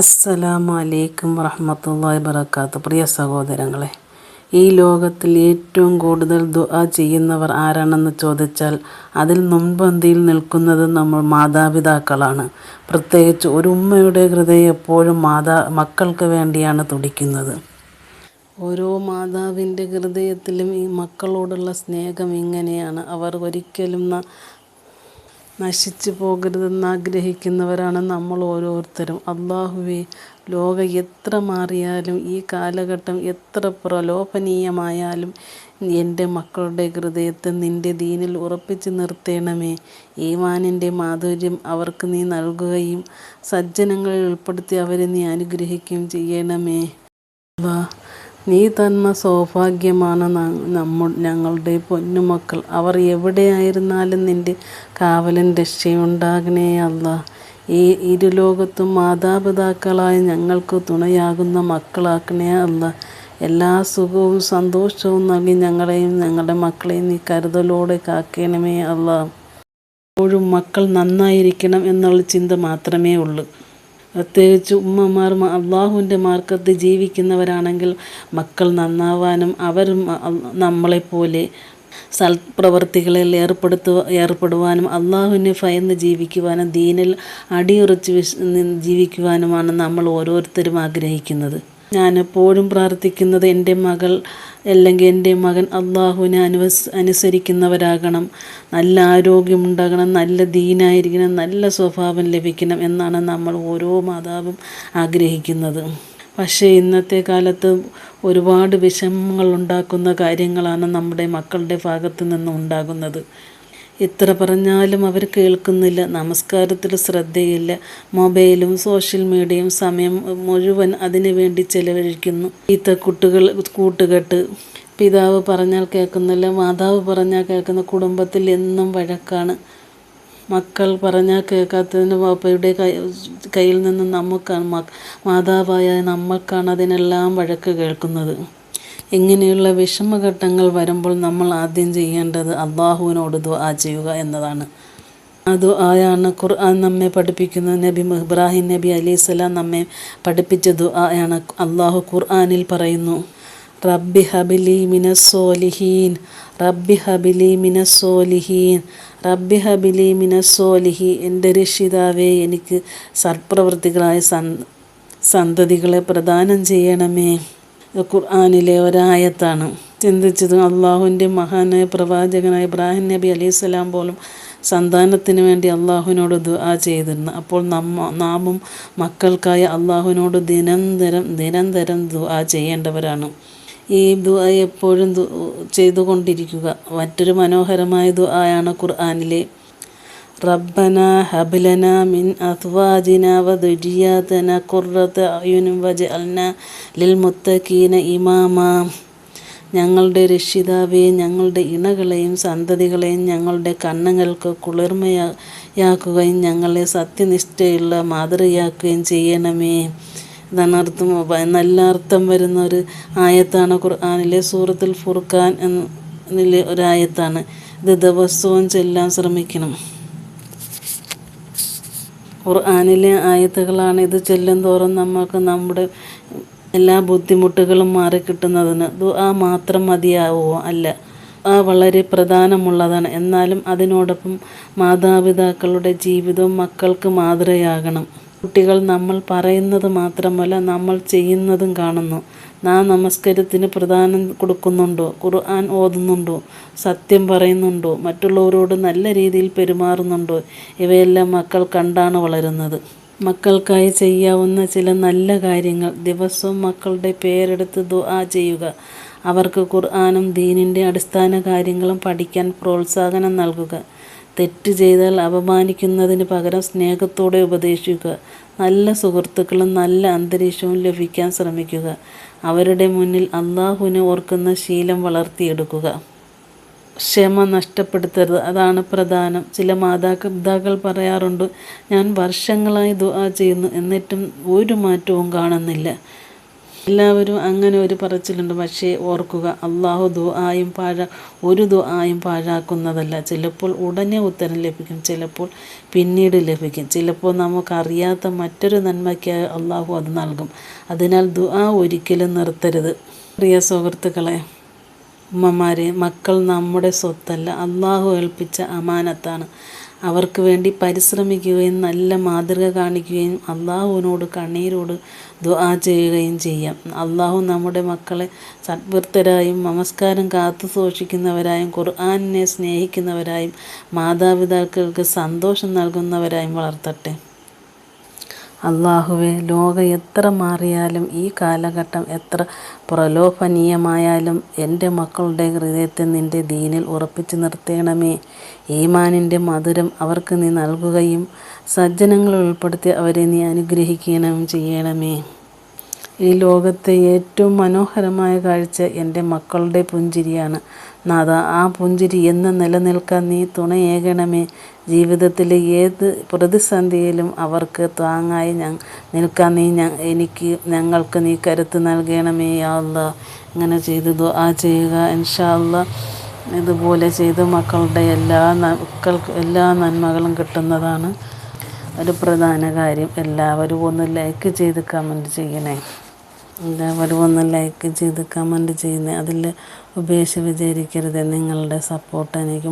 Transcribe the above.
അസ്സലാമു അലൈക്കും വറഹ്മത്തുള്ളാഹി വബറകാതുഹു. പ്രിയ സഹോദരങ്ങളെ, ഈ ലോകത്തിൽ ഏറ്റവും കൂടുതൽ ദുആ ചെയ്യുന്നവർ ആരാണെന്ന് ചോദിച്ചാൽ അതിൽ മുൻപന്തിയിൽ നിൽക്കുന്നത് നമ്മൾ മാതാപിതാക്കളാണ്. പ്രത്യേകിച്ച് ഒരു ഉമ്മയുടെ ഹൃദയം എപ്പോഴും മക്കൾക്ക് വേണ്ടിയാണ് തുടിക്കുന്നത്. ഓരോ മാതാവിൻ്റെ ഹൃദയത്തിലും ഈ മക്കളോടുള്ള സ്നേഹം ഇങ്ങനെയാണ്. അവർ ഒരിക്കലും നശിച്ചു പോകരുതെന്ന് ആഗ്രഹിക്കുന്നവരാണ് നമ്മൾ ഓരോരുത്തരും. അല്ലാഹുവേ, ലോകം എത്ര മാറിയാലും ഈ കാലഘട്ടം എത്ര പ്രലോഭനീയമായാലും എൻ്റെ മക്കളുടെ ഹൃദയത്തെ നിൻ്റെ ദീനിൽ ഉറപ്പിച്ചു നിർത്തേണമേ. ഈമാനിൻ്റെ മാധുര്യം അവർക്ക് നീ നൽകുകയും സജ്ജനങ്ങളിൽ ഉൾപ്പെടുത്തി അവരെ നീ അനുഗ്രഹിക്കുകയും ചെയ്യണമേ. നീ തന്ന സൗഭാഗ്യമാണ് ഞങ്ങളുടെ പൊന്നുമക്കൾ. അവർ എവിടെയായിരുന്നാലും നിൻ്റെ കാവലും രക്ഷയുണ്ടാകണേ അല്ലാ. ഈ ഇരുലോകത്തും മാതാപിതാക്കളായ ഞങ്ങൾക്ക് തുണയാകുന്ന മക്കളാക്കണേ അല്ലാ. എല്ലാ സുഖവും സന്തോഷവും നൽകി ഞങ്ങളെയും ഞങ്ങളുടെ മക്കളെയും നീ കരുതലോടെ കാക്കണമേ അല്ലാ. എപ്പോഴും മക്കൾ നന്നായിരിക്കണം എന്നുള്ള ചിന്ത മാത്രമേ ഉള്ളൂ. പ്രത്യേകിച്ച് ഉമ്മമാർ അള്ളാഹുവിൻ്റെ മാർഗ്ഗത്തിൽ ജീവിക്കുന്നവരാണെങ്കിൽ മക്കൾ നന്നാവാനും അവർ നമ്മളെപ്പോലെ സൽപ്രവർത്തികളിൽ ഏർപ്പെടുവാനും അള്ളാഹുവിനെ ഭയന്ന് ജീവിക്കുവാനും ദീനിൽ അടിയുറച്ച് ജീവിക്കുവാനുമാണ് നമ്മൾ ഓരോരുത്തരും ആഗ്രഹിക്കുന്നത്. ഞാനെപ്പോഴും പ്രാർത്ഥിക്കുന്നത് എൻ്റെ മകൾ അല്ലെങ്കിൽ എൻ്റെ മകൻ അള്ളാഹുവിനെ അനുസരിക്കുന്നവരാകണം, നല്ല ആരോഗ്യമുണ്ടാകണം, നല്ല ദീനായിരിക്കണം, നല്ല സ്വഭാവം ലഭിക്കണം എന്നാണ് നമ്മൾ ഓരോ മാതാവും ആഗ്രഹിക്കുന്നത്. പക്ഷേ ഇന്നത്തെ കാലത്ത് ഒരുപാട് വിഷമങ്ങൾ ഉണ്ടാക്കുന്ന കാര്യങ്ങളാണ് നമ്മുടെ മക്കളുടെ ഭാഗത്തു നിന്ന് ഉണ്ടാകുന്നത്. എത്ര പറഞ്ഞാലും അവർ കേൾക്കുന്നില്ല. നമസ്കാരത്തിൽ ശ്രദ്ധയില്ല. മൊബൈലും സോഷ്യൽ മീഡിയയും സമയം മുഴുവൻ അതിനു വേണ്ടി ചെലവഴിക്കുന്നു. കൂട്ടുകെട്ട്. പിതാവ് പറഞ്ഞാൽ കേൾക്കുന്നില്ല, മാതാവ് പറഞ്ഞാൽ കേൾക്കുന്ന. കുടുംബത്തിൽ എന്നും വഴക്കാണ്. മക്കൾ പറഞ്ഞാൽ കേൾക്കാത്തതിന് പാപ്പയുടെ കയ്യിൽ നിന്ന് മാതാവായ നമ്മൾക്കാണ് അതിനെല്ലാം വഴക്ക് കേൾക്കുന്നത്. ഇങ്ങനെയുള്ള വിഷമഘട്ടങ്ങൾ വരുമ്പോൾ നമ്മൾ ആദ്യം ചെയ്യേണ്ടത് അള്ളാഹുവിനോട് ദുആ ചെയ്യുക എന്നതാണ്. ആ ദുആയാണ് ഖുർആൻ നമ്മെ പഠിപ്പിക്കുന്നത്. ഇബ്രാഹിം നബി അലൈഹിസ്സലാം നമ്മെ പഠിപ്പിച്ച ദുആയാണ്. അള്ളാഹു ഖുർആനിൽ പറയുന്നു, റബ്ബി ഹബിലി മിനസ്സോലിഹീൻ, റബ്ബി ഹബിലി മിനസ്സോലിഹീൻ, റബ്ബി ഹബിലി മിനസ്സോലിഹീൻ. എൻ്റെ രക്ഷിതാവേ, എനിക്ക് സൽപ്രവൃത്തികളായ സന്തതികളെ പ്രദാനം ചെയ്യണമേ. ഖുർആനിലെ ഒരായത്താണ്. ചിന്തിച്ചത് അള്ളാഹുവിൻ്റെ മഹാനായ പ്രവാചകനായ ഇബ്രാഹിം നബി അലൈഹിസ്സലാം പോലും സന്താനത്തിന് വേണ്ടി അള്ളാഹുവിനോട് ദുആ ചെയ്തിരുന്നു. അപ്പോൾ നാമും മക്കൾക്കായി അള്ളാഹുവിനോട് നിരന്തരം ദുആ ചെയ്യേണ്ടവരാണ്. ഈ ദുആ എപ്പോഴും ചെയ്തുകൊണ്ടിരിക്കുക. മറ്റൊരു മനോഹരമായ ദുആയാണ് ഖുർആനിലെ റബ്ബനാ ഹബ്ലനാ മിൻ അസ്വാജിനാ വദുരിയാതിനാ ഖുർറത അയുനിൻ വജഅൽനാ ലിൽമുത്തഖീന ഇമാമാ. ഞങ്ങളുടെ രക്ഷിതാവേ, ഞങ്ങളുടെ ഇണകളെയും സന്തതികളെയും ഞങ്ങളുടെ കണ്ണുകൾക്ക് കുളിർമയാക്കുകയും ഞങ്ങളെ സത്യനിഷ്ഠയുള്ള മാതൃകയാക്കുകയും ചെയ്യണമേ. ഇതാണ് അർത്ഥം. നല്ല അർത്ഥം വരുന്ന ഒരു ആയത്താണ് ഖുർആനിലെ സൂറത്തുൽ ഫുർഖാൻ എന്നതിലെ ഒരായത്താണ്. ഇത് ദിവസവും ചെല്ലാൻ ശ്രമിക്കണം. ഖുർആനിലെ ആയത്തുകളാണ്. ഇത് ചെല്ലും തോറും നമുക്ക് നമ്മുടെ എല്ലാ ബുദ്ധിമുട്ടുകളും മാറിക്കിട്ടുന്നതിന് ദുആ മാത്രം മതിയാവുമോ? അല്ല, ദുആ വളരെ പ്രധാനമുള്ളതാണ്. എന്നാലും അതിനോടൊപ്പം മാതാപിതാക്കളുടെ ജീവിതവും മക്കൾക്ക് മാതൃകയാകണം. കുട്ടികൾ നമ്മൾ പറയുന്നത് മാത്രമല്ല നമ്മൾ ചെയ്യുന്നതും കാണുന്നു. നാം നമസ്കാരത്തിന് പ്രധാനം കൊടുക്കുന്നുണ്ടോ? ഖുർആൻ ഓതുന്നുണ്ടോ? സത്യം പറയുന്നുണ്ടോ? മറ്റുള്ളവരോട് നല്ല രീതിയിൽ പെരുമാറുന്നുണ്ടോ? ഇവയെല്ലാം മക്കൾ കണ്ടാണ് വളരുന്നത്. മക്കൾക്കായി ചെയ്യാവുന്ന ചില നല്ല കാര്യങ്ങൾ: ദിവസവും മക്കളുടെ പേരെടുത്ത് ദുആ ചെയ്യുക. അവർക്ക് ഖുർആനും ദീനിൻ്റെ അടിസ്ഥാന കാര്യങ്ങളും പഠിക്കാൻ പ്രോത്സാഹനം നൽകുക. തെറ്റ് ചെയ്താൽ അപമാനിക്കുന്നതിന് പകരം സ്നേഹത്തോടെ ഉപദേശിക്കുക. നല്ല സുഹൃത്തുക്കളും നല്ല അന്തരീക്ഷവും ലഭിക്കാൻ ശ്രമിക്കുക. അവരുടെ മുന്നിൽ അള്ളാഹുവിനെ ഓർക്കുന്ന ശീലം വളർത്തിയെടുക്കുക. ക്ഷമ നഷ്ടപ്പെടുത്തരുത്, അതാണ് പ്രധാനം. ചില മാതാപിതാക്കൾ പറയാറുണ്ട്, ഞാൻ വർഷങ്ങളായി ദുആ ചെയ്യുന്നു, എന്നിട്ടും ഒരു മാറ്റവും കാണുന്നില്ല. എല്ലാവരും അങ്ങനെ ഒരു പറച്ചിലുണ്ട്. പക്ഷേ ഓർക്കുക, അള്ളാഹു ഒരു ദുആയും പാഴാക്കുന്നതല്ല. ചിലപ്പോൾ ഉടനെ ഉത്തരം ലഭിക്കും, ചിലപ്പോൾ പിന്നീട് ലഭിക്കും, ചിലപ്പോൾ നമുക്കറിയാത്ത മറ്റൊരു നന്മയ്ക്കായി അള്ളാഹു അത് നൽകും. അതിനാൽ ദുആ ഒരിക്കലും നിർത്തരുത്. പ്രിയ സുഹൃത്തുക്കളെ, ഉമ്മമാരെ, മക്കൾ നമ്മുടെ സ്വത്തല്ല, അള്ളാഹു ഏൽപ്പിച്ച അമാനത്താണ്. അവർക്ക് വേണ്ടി പരിശ്രമിക്കുകയും നല്ല മാതൃക കാണിക്കുകയും അള്ളാഹുവിനോട് കണ്ണീരോട് ദുആ ചെയ്യുകയും ചെയ്യാം. അള്ളാഹു നമ്മുടെ മക്കളെ സദ്വൃത്തരായും നമസ്കാരം കാത്തു സൂക്ഷിക്കുന്നവരായും ഖുർആനിനെ സ്നേഹിക്കുന്നവരായും മാതാപിതാക്കൾക്ക് സന്തോഷം നൽകുന്നവരായും വളർത്തട്ടെ. അള്ളാഹുവേ, ലോകം എത്ര മാറിയാലും ഈ കാലഘട്ടം എത്ര പ്രലോഭനീയമായാലും എൻ്റെ മക്കളുടെ ഹൃദയത്തെ നിൻ്റെ ദീനിൽ ഉറപ്പിച്ചു നിർത്തണമേ. ഈമാനിൻ്റെ മധുരം അവർക്ക് നീ നൽകുകയും സജ്ജനങ്ങളിൽ ഉൾപ്പെടുത്തി അവരെ നീ അനുഗ്രഹിക്കുകയും ചെയ്യണമേ. ഈ ലോകത്തെ ഏറ്റവും മനോഹരമായ കാഴ്ച എൻ്റെ മക്കളുടെ പുഞ്ചിരിയാണ്. നാഥ, ആ പുഞ്ചിരി എന്ന് നിലനിൽക്കാൻ നീ തുണയേകണമേ. ജീവിതത്തിലെ ഏത് പ്രതിസന്ധിയിലും അവർക്ക് താങ്ങായി നിൽക്കാൻ ഞങ്ങൾക്ക് നീ കരുത്ത് നൽകണമേ. യാ അല്ലാഹ്, ഇങ്ങനെ ചെയ്ത് ദുആ ചെയ്യുക. ഇൻഷാ അല്ലാഹ് ഇതുപോലെ ചെയ്ത് മക്കളുടെ എല്ലാ നന്മകളും കിട്ടുന്നതാണ്. ഒരു പ്രധാന കാര്യം, എല്ലാവരും ഒന്ന് ലൈക്ക് ചെയ്ത് കമൻറ്റ് ചെയ്യണേ. അതിൽ ഉപേക്ഷ വിചാരിക്കരുത്. നിങ്ങളുടെ സപ്പോർട്ട് എനിക്ക്